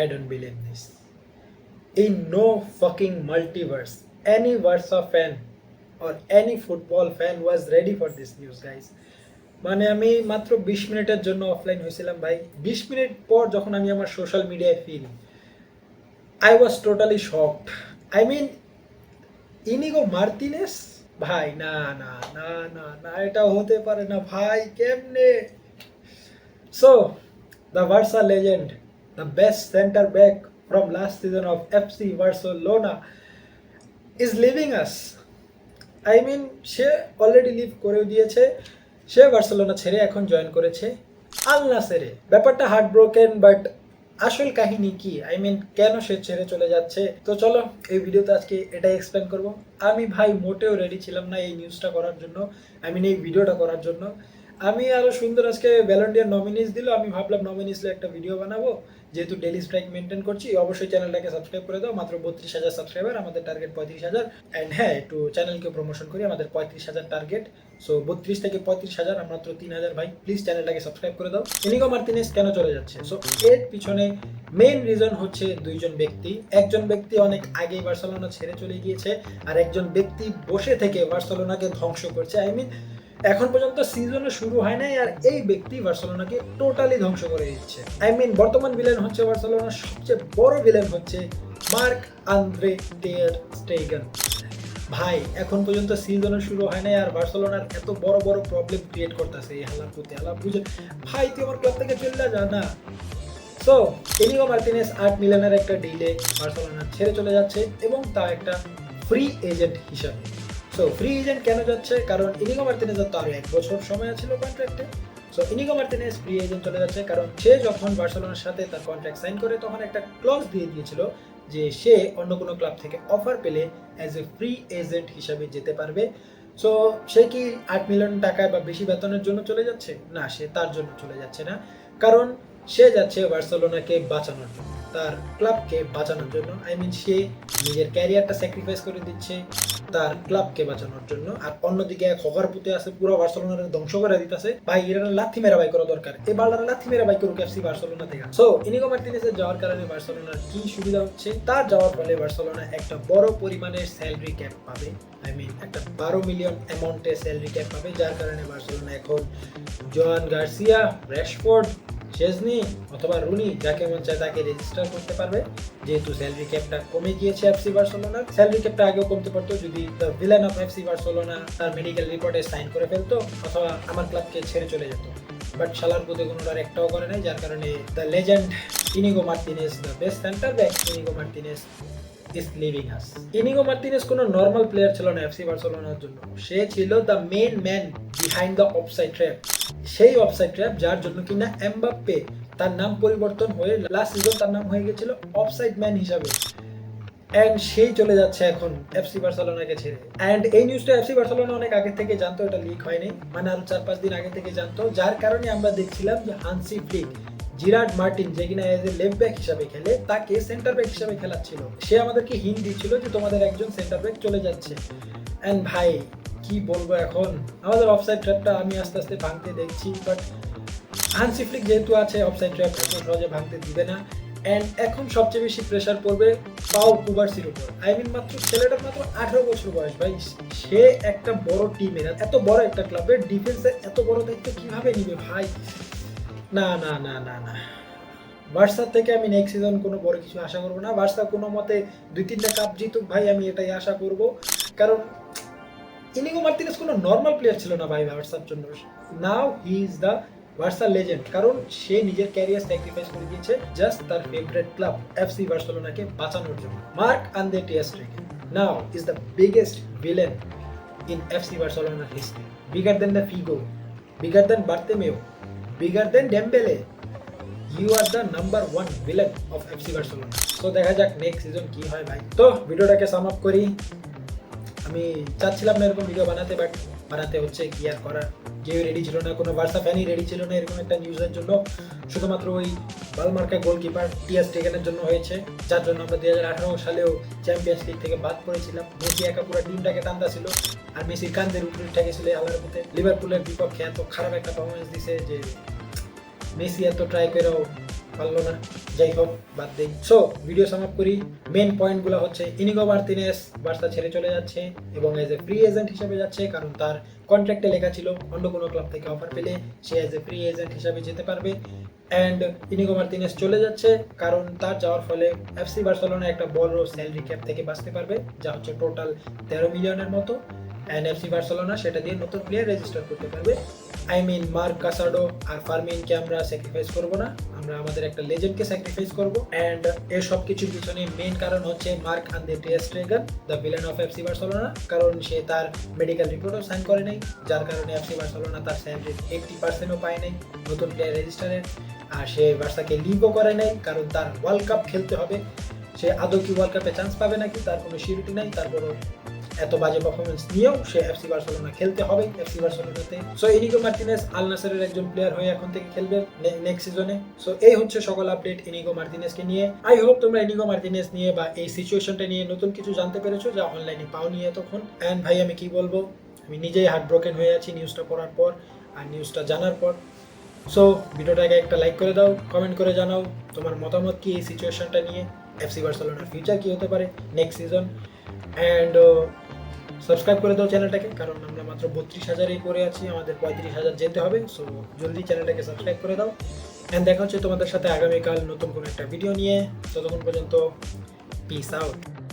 I don't believe this. In no fucking multiverse, any Barca fan or any football fan was ready for this news, guys. মানে আমি মাত্র 20 মিনিটের জন্য offline হয়েছিলাম ভাই। 20 minute পর যখন আমি আমার সোশ্যাল মিডিয়ায় feel, I was totally shocked. I mean, Inigo Martinez, ভাই না না না না না, এটা হতে পারে না ভাই, কেমনে? So, the Barca legend, the best centre back from last season of FC Barcelona is leaving us. I mean, সে অলরেডি লিভ করেও দিয়েছে। সে বার্সেলোনা ছেড়ে এখন জয়েন করেছে আল নাসেরে। ব্যাপারটা হার্ট ব্রোকেন, বাট আসল কাহিনী কি, আই মিন কেন সে ছেড়ে চলে যাচ্ছে, তো চলো এই ভিডিওতে আজকে এটাই এক্সপ্লেন করব। আমি ভাই মোটেও রেডি ছিলাম না এই নিউজটা করার জন্য, আই মিন এই ভিডিওটা করার জন্য। আমি আরো সুন্দর আজকে ব্যালন্ডিয়ার নমিনিস দিল, আমি ভাবলাম নমিনিসলে একটা ভিডিও বানাবো, যেহেতু ডেলি স্ট্রাইক মেনটেন করছি। অবশ্যই চ্যানেলটাকে সাবস্ক্রাইব করে দাও, মাত্র 32,000 সাবস্ক্রাইবার, আমাদের টার্গেট 35,000। অ্যান্ড হ্যাঁ, একটু চ্যানেলকে প্রমোশন করি, আমাদের 35,000 টার্গেট। সো 32 থেকে 35,000, আমরা মাত্র 3,000 ভাই, প্লিজ চ্যানেলটাকে সাবস্ক্রাইব করে দাও। ইনিগো মার্তিনেস কেন চলে যাচ্ছে? সো এর পিছনে মেইন রিজন হচ্ছে দুইজন ব্যক্তি। একজন ব্যক্তি অনেক আগেই বার্সেলোনা ছেড়ে চলে গিয়েছে, আর একজন ব্যক্তি বসে থেকে বার্সেলোনাকে ধ্বংস করছে। আই মিন, এখন পর্যন্ত সিজনে শুরু হয় নাই আর এই ব্যক্তি বার্সেলোনাকে টোটালি ধ্বংস করে দিচ্ছে। আই মিন, বর্তমান ভিলেন হচ্ছে বার্সেলোনার সবচেয়ে বড় ভিলেন হচ্ছে মার্ক আন্দ্রে টের স্টেগেন। ভাই এখন পর্যন্ত সিজনে শুরু হয় নাই আর বার্সেলোনার এত বড় বড় প্রবলেম ক্রিয়েট করতেছে এই হালার প্রতি। হালা বুঝে ভাই, তুই আমার ক্লাব থেকে চলে যা না। সো ইনিগো মার্তিনেস 8 মিলিয়নের একটা ডিলে বার্সেলোনা ছেড়ে চলে যাচ্ছে, এবং তা একটা ফ্রি এজেন্ট হিসাবে। সো ফ্রি এজেন্ট কেন যাচ্ছে? কারণ ইনিগো মার্তিনেজের তো আরো 1 বছর সময় ছিল কন্ট্রাক্টে। So Inigo Martinez free agent চলে যাচ্ছে, কারণ সে যখন বার্সেলোনার সাথে তার কন্ট্রাক্ট সাইন করে তখন একটা ক্লজ দিয়ে দিয়েছিল যে সে অন্য কোনো ক্লাব থেকে অফার পেলে অ্যাজ এ ফ্রি এজেন্ট হিসাবে যেতে পারবে। সো সে কি 8 মিলিয়ন টাকায় বা বেশি বেতনের জন্য চলে যাচ্ছে? না, সে তার জন্য চলে যাচ্ছে না, কারণ সে যাচ্ছে বার্সেলোনাকে বাঁচানোর জন্য, তার ক্লাবকে বাঁচানোর জন্য। আই মিন, সে নিজের ক্যারিয়ারটা স্যাক্রিফাইস করে দিচ্ছে তার ক্লাবকে বাঁচানোর জন্য। আর অন্যদিকে এক হকার পুঁতে আছে, পুরো বার্সেলোনার ধ্বংস করে দিতেছে। ভাই এরা লাথি মেরা বাই করা দরকার, এই বাল্লারা লাথি মেরা বাই করুক এফসি বার্সেলোনা থেকে। সো ইনিগো মার্তিনেজের যাওয়ার কারণে বার্সেলোনার কি সুবিধা হচ্ছে? তার যাওয়ার ফলে বার্সেলোনা একটা বড় পরিমাণের স্যালারি ক্যাপ পাবে। আই মিন, একটা 12 মিলিয়ন অ্যামাউন্টের স্যালারি ক্যাপ পাবে, যার কারণে বার্সেলোনা এখন জোয়ান গার্সিয়া, র্যাশফোর্ড, শেজনি অথবা রুনি, যাকে মন চায় তাকে রেজিস্টার করতে পারবে, যেহেতু স্যালারি ক্যাপটা কমে গিয়েছে এফসি বার্সেলোনার। স্যালারি ক্যাপটা আগেও কমতে পারতো যদি the villain of FC Barcelona তার মেডিকেল রিপোর্টে সাইন করে ফেলতো অথবা আমার ক্লাবকে ছেড়ে চলে যেত। বাট শালার প্রতি কোনোটার একটাও করে নাই, যার কারণে the legend Inigo Martinez, the best centre back Inigo Martinez is leaving us. Inigo Martinez কোনো নর্মাল প্লেয়ার ছিল না এফসি বার্সেলোনার জন্য, সে ছিল the main man behind the offside trap. সেই অফসাইড ট্র্যাপ যার জন্য কিনা এমবাপ্পে তার নাম পরিবর্তন হয়ে লাস্ট সিজন তার নাম হয়ে গেছিল অফসাইড ম্যান হিসাবে। অ্যান্ড সেই চলে যাচ্ছে এখন এফসি বার্সেলোনাকে ছেড়ে। অ্যান্ড এই নিউজটা এফসি বার্সেলোনা অনেক আগে থেকে জানতো, এটা লিক হয়নি, মানে আরো 4-5 দিন আগে থেকে জানতো, যার কারণে আমরা দেখছিলাম যে হানসি ফ্লিক জিরার্ড মার্টিন, যে কিনা এজ এ লেফট ব্যাক হিসাবে খেলে, তাকে সেন্টার ব্যাক হিসাবে খেলাচ্ছিল। সে আমাদেরকে হিন্ট দিচ্ছিল যে তোমাদের একজন সেন্টার ব্যাক চলে যাচ্ছে। অ্যান্ড ভাই কি বলবো, এখন আমাদের অফসাইড ট্র্যাপটা আমি আস্তে আস্তে ভাঙতে দেখছি, বাট হানসি ফ্লিক যেহেতু আছে, অফসাইড ট্র্যাপ এত সহজে ভাঙতে দিবে না। অ্যান্ড এখন সবচেয়ে বেশি প্রেশার পড়বে পাও কুবার্সির উপর। আই মিন, মাত্র ছেলেটার মাত্র 18 বছর বয়স ভাই, সে একটা বড় টিমের, এত বড় একটা ক্লাবের ডিফেন্সের এত বড় দায়িত্ব কিভাবে নিবে ভাই? না না না না না, বার্সার থেকে আমি নেক্সট সিজন কোনো বড় কিছু আশা করবো না। বার্সা কোনো মতে 2-3টা কাপ জিতুক ভাই, আমি এটাই আশা করব, কারণ ইনিগো মার্তিনেজ কোনো নর্মাল প্লেয়ার ছিল না ভাই বার্সার জন্য। Now he is the Barca legend, কারণ সে নিজের ক্যারিয়ার স্যাক্রিফাইস করে দিয়েছে জাস্ট তার ফেভারিট ক্লাব এফসি বার্সেলোনাকে বাঁচানোর জন্য। Marc Andre ter Stegen now is the biggest villain in FC বার্সেলোনার history, bigger than the Figo, bigger than Bartomeu, bigger than Dembele. You are the number 1 villain of FC Barcelona. তো দেখা যাক next season কি হয় ভাই। তো ভিডিওটাকে sum up করি, আমি চাচ্ছিলাম না এরকম ভিডিও বানাতে, বাট বানাতে হচ্ছে, কি আর করার। কেউ রেডি ছিল না, কোনো বার্সা ফ্যানই রেডি ছিল না এরকম একটা নিউজের জন্য। শুধুমাত্র ওই বালমার্কা গোলকিপার টিয়ার স্টেগেনের জন্য হয়েছে, যার জন্য আমরা 2018 সালেও চ্যাম্পিয়ন্স লিগ থেকে বাদ পড়েছিলাম। মেসি একা পুরো টিমটাকে টানতা ছিল, আর মেসির কান্দের উপরে ঠেকেছিল আলার মধ্যে। লিভারপুলের বিপক্ষে এত খারাপ একটা পারফরমেন্স দিছে যে মেসি এত ট্রাই করেও পারলো না, যাই হোক বাদ দেই। সো ভিডিও সাম আপ করি। মেন পয়েন্টগুলো হচ্ছে ইনিগো মার্তিনেস বার্সা ছেড়ে চলে যাচ্ছে এবং এজ এ ফ্রি এজেন্ট হিসেবে যাচ্ছে, কারণ তার কন্ট্রাক্টে লেখা ছিল অন্য কোনো ক্লাব থেকে অফার পেলে সে এজ এ ফ্রি এজেন্ট হিসেবে যেতে পারবে। অ্যান্ড ইনিগো মার্তিনেস চলে যাচ্ছে কারণ তার যাওয়ার ফলে এফসি বার্সেলোনা একটা বড় স্যালারি ক্যাপ থেকে বাঁচতে পারবে, যা হচ্ছে টোটাল 13 মিলিয়নের মতো। অ্যান্ড এফসি বার্সেলোনা সেটা দিয়ে নতুন প্লেয়ার রেজিস্টার করতে পারবে। আই মিন মার্ক কাসাডো আর ফার্মিনকে আমরা স্যাক্রিফাইস করবো না, আমরা আমাদের একটা লেজেন্ডকে স্যাক্রিফাইস করবো। অ্যান্ড এর সব কিছুর পিছনে মেন কারণ হচ্ছে mark Andre ter স্টেগেন, the villain of FC Barcelona, কারণ সে তার মেডিকেল রিপোর্টও সাইন করে নাই, যার কারণে এফসি বার্সেলোনা তার স্যালারির 80%ও পায় নাই নতুন প্লেয়ার রেজিস্টারের। আর সে বার্সাকে লিভও করে নাই, কারণ তার ওয়ার্ল্ড কাপ খেলতে হবে। সে আদৌ কি ওয়ার্ল্ড কাপে চান্স পাবে নাকি তার কোনো সিউরিটি নাই, তারপরও এত বাজে পারফরমেন্স নিয়েও সে এফসি বার্সেলোনা খেলতে হবে এফসি বার্সেলোনাতে। সো ইনিগো মার্তিনেস আল নাসেরের একজন প্লেয়ার হয়ে এখন থেকে খেলবে নেক্সট সিজনে। সো এই হচ্ছে সকল আপডেট ইনিগো মার্তিনেসকে নিয়ে। আই হোপ তোমরা ইনিগো মার্তিনেস নিয়ে বা এই সিচুয়েশনটা নিয়ে নতুন কিছু জানতে পেরেছো যা অনলাইনে পাওনি এতক্ষণ। অ্যান্ড ভাই আমি কি বলবো, আমি নিজেই হার্ট ব্রোকেন হয়ে আছি নিউজটা পড়ার পর আর নিউজটা জানার পর। সো ভিডিওটাকে একটা লাইক করে দাও, কমেন্ট করে জানাও তোমার মতামত কি এই সিচুয়েশনটা নিয়ে, এফসি বার্সেলোনার ফিউচার কি হতে পারে নেক্সট সিজন। অ্যান্ড সাবস্ক্রাইব করে দাও চ্যানেলটাকে, কারণ আমরা মাত্র 32,000-এই পড়ে আছি, আমাদের 35,000 যেতে হবে। সো জলদি চ্যানেলটাকে সাবস্ক্রাইব করে দাও। অ্যান্ড দেখা হচ্ছে তোমাদের সাথে আগামীকাল নতুন কোনো একটা ভিডিও নিয়ে। ততক্ষণ পর্যন্ত পিস আউট।